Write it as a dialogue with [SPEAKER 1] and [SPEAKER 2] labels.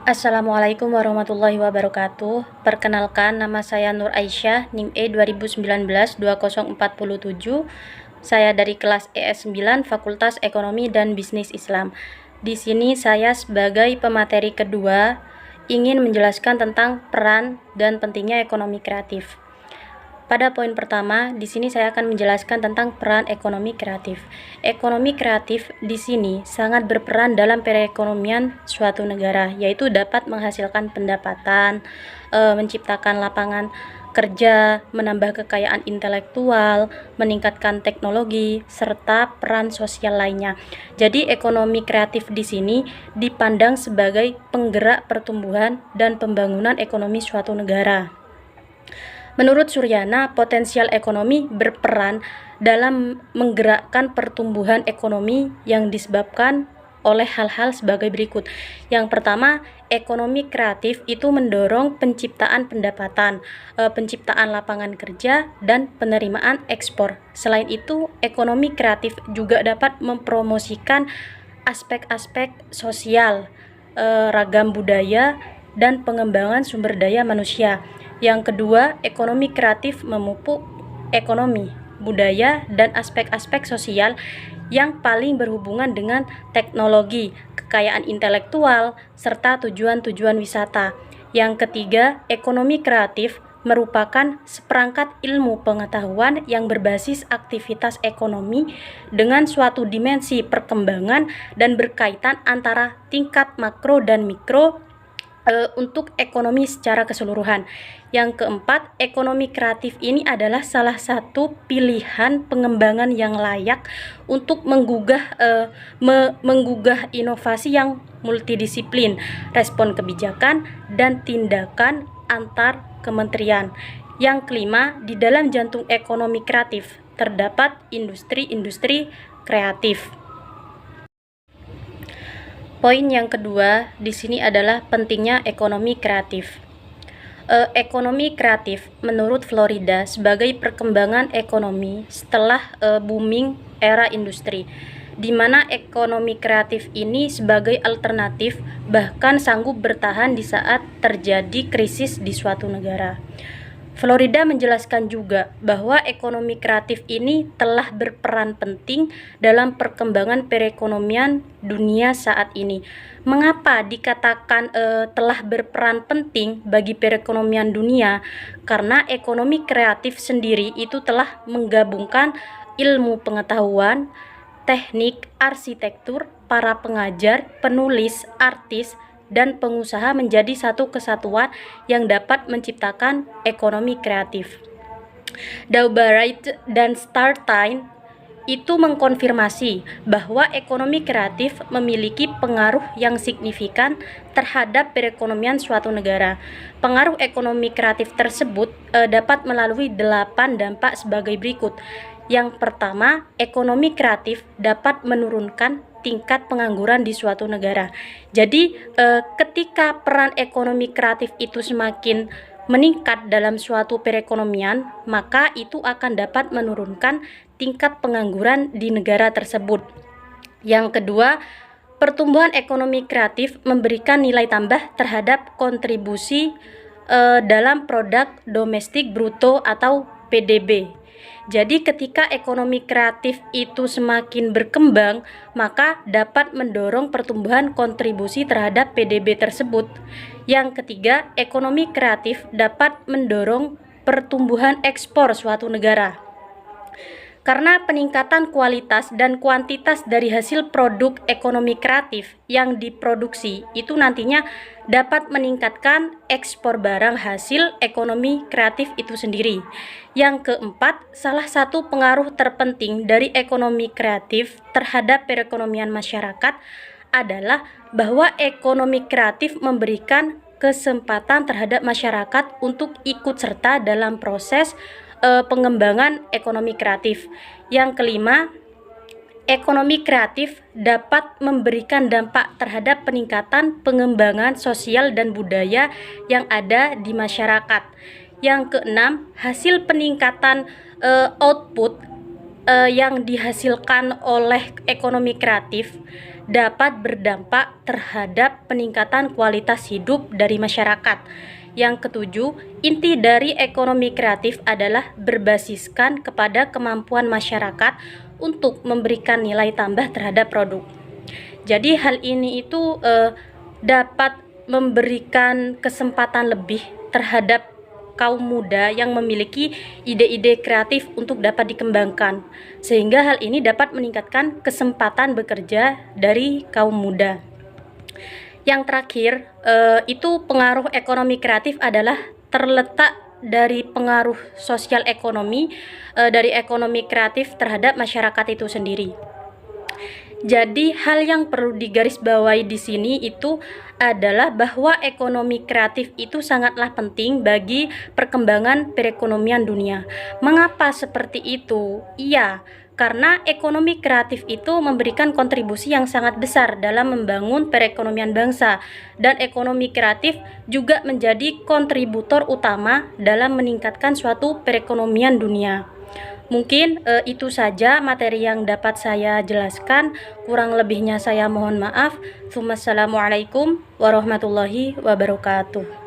[SPEAKER 1] Assalamualaikum warahmatullahi wabarakatuh. Perkenalkan, nama saya Nur Aisyah, NIM E 2019-20407. Saya dari kelas ES9 Fakultas Ekonomi dan Bisnis Islam. Di sini saya sebagai pemateri kedua ingin menjelaskan tentang peran dan pentingnya ekonomi kreatif. Pada poin pertama, di sini saya akan menjelaskan tentang peran ekonomi kreatif. Ekonomi kreatif di sini sangat berperan dalam perekonomian suatu negara, yaitu dapat menghasilkan pendapatan, menciptakan lapangan kerja, menambah kekayaan intelektual, meningkatkan teknologi, serta peran sosial lainnya. Jadi, ekonomi kreatif di sini dipandang sebagai penggerak pertumbuhan dan pembangunan ekonomi suatu negara. Menurut Suryana, potensial ekonomi berperan dalam menggerakkan pertumbuhan ekonomi yang disebabkan oleh hal-hal sebagai berikut. Yang pertama, ekonomi kreatif itu mendorong penciptaan pendapatan, penciptaan lapangan kerja, dan penerimaan ekspor. Selain itu, ekonomi kreatif juga dapat mempromosikan aspek-aspek sosial, ragam budaya, dan pengembangan sumber daya manusia. Yang kedua, ekonomi kreatif memupuk ekonomi, budaya, dan aspek-aspek sosial yang paling berhubungan dengan teknologi, kekayaan intelektual, serta tujuan-tujuan wisata. Yang ketiga, ekonomi kreatif merupakan seperangkat ilmu pengetahuan yang berbasis aktivitas ekonomi dengan suatu dimensi perkembangan dan berkaitan antara tingkat makro dan mikro untuk ekonomi secara keseluruhan. Yang keempat, ekonomi kreatif ini adalah salah satu pilihan pengembangan yang layak untuk menggugah inovasi yang multidisiplin, respon kebijakan, dan tindakan antar kementerian. Yang kelima, di dalam jantung ekonomi kreatif terdapat industri-industri kreatif. Poin yang kedua di sini adalah pentingnya ekonomi kreatif. Ekonomi kreatif menurut Florida sebagai perkembangan ekonomi setelah booming era industri, di mana ekonomi kreatif ini sebagai alternatif bahkan sanggup bertahan di saat terjadi krisis di suatu negara. Florida menjelaskan juga bahwa ekonomi kreatif ini telah berperan penting dalam perkembangan perekonomian dunia saat ini. Mengapa dikatakan telah berperan penting bagi perekonomian dunia? Karena ekonomi kreatif sendiri itu telah menggabungkan ilmu pengetahuan, teknik, arsitektur, para pengajar, penulis, artis, dan pengusaha menjadi satu kesatuan yang dapat menciptakan ekonomi kreatif. Dawbarite dan Startine itu mengkonfirmasi bahwa ekonomi kreatif memiliki pengaruh yang signifikan terhadap perekonomian suatu negara. Pengaruh ekonomi kreatif tersebut dapat melalui 8 dampak sebagai berikut. Yang pertama, ekonomi kreatif dapat menurunkan tingkat pengangguran di suatu negara. Jadi, ketika peran ekonomi kreatif itu semakin meningkat dalam suatu perekonomian, maka itu akan dapat menurunkan tingkat pengangguran di negara tersebut. Yang kedua, pertumbuhan ekonomi kreatif memberikan nilai tambah terhadap kontribusi dalam produk domestik bruto atau PDB. Jadi ketika ekonomi kreatif itu semakin berkembang, maka dapat mendorong pertumbuhan kontribusi terhadap PDB tersebut. Yang ketiga, ekonomi kreatif dapat mendorong pertumbuhan ekspor suatu negara. Karena peningkatan kualitas dan kuantitas dari hasil produk ekonomi kreatif yang diproduksi itu nantinya dapat meningkatkan ekspor barang hasil ekonomi kreatif itu sendiri. Yang keempat, salah satu pengaruh terpenting dari ekonomi kreatif terhadap perekonomian masyarakat adalah bahwa ekonomi kreatif memberikan kesempatan terhadap masyarakat untuk ikut serta dalam proses pengembangan ekonomi kreatif. Yang kelima, ekonomi kreatif dapat memberikan dampak terhadap peningkatan pengembangan sosial dan budaya yang ada di masyarakat. Yang keenam, hasil peningkatan output yang dihasilkan oleh ekonomi kreatif dapat berdampak terhadap peningkatan kualitas hidup dari masyarakat. Yang ketujuh, inti dari ekonomi kreatif adalah berbasiskan kepada kemampuan masyarakat untuk memberikan nilai tambah terhadap produk. Jadi hal ini itu dapat memberikan kesempatan lebih terhadap kaum muda yang memiliki ide-ide kreatif untuk dapat dikembangkan, sehingga hal ini dapat meningkatkan kesempatan bekerja dari kaum muda. Yang terakhir, itu pengaruh ekonomi kreatif adalah terletak dari pengaruh sosial ekonomi dari ekonomi kreatif terhadap masyarakat itu sendiri. Jadi hal yang perlu digarisbawahi di sini itu adalah bahwa ekonomi kreatif itu sangatlah penting bagi perkembangan perekonomian dunia. Mengapa seperti itu? Iya, karena ekonomi kreatif itu memberikan kontribusi yang sangat besar dalam membangun perekonomian bangsa, dan ekonomi kreatif juga menjadi kontributor utama dalam meningkatkan suatu perekonomian dunia. Mungkin itu saja materi yang dapat saya jelaskan. Kurang lebihnya saya mohon maaf. Wassalamualaikum warahmatullahi wabarakatuh.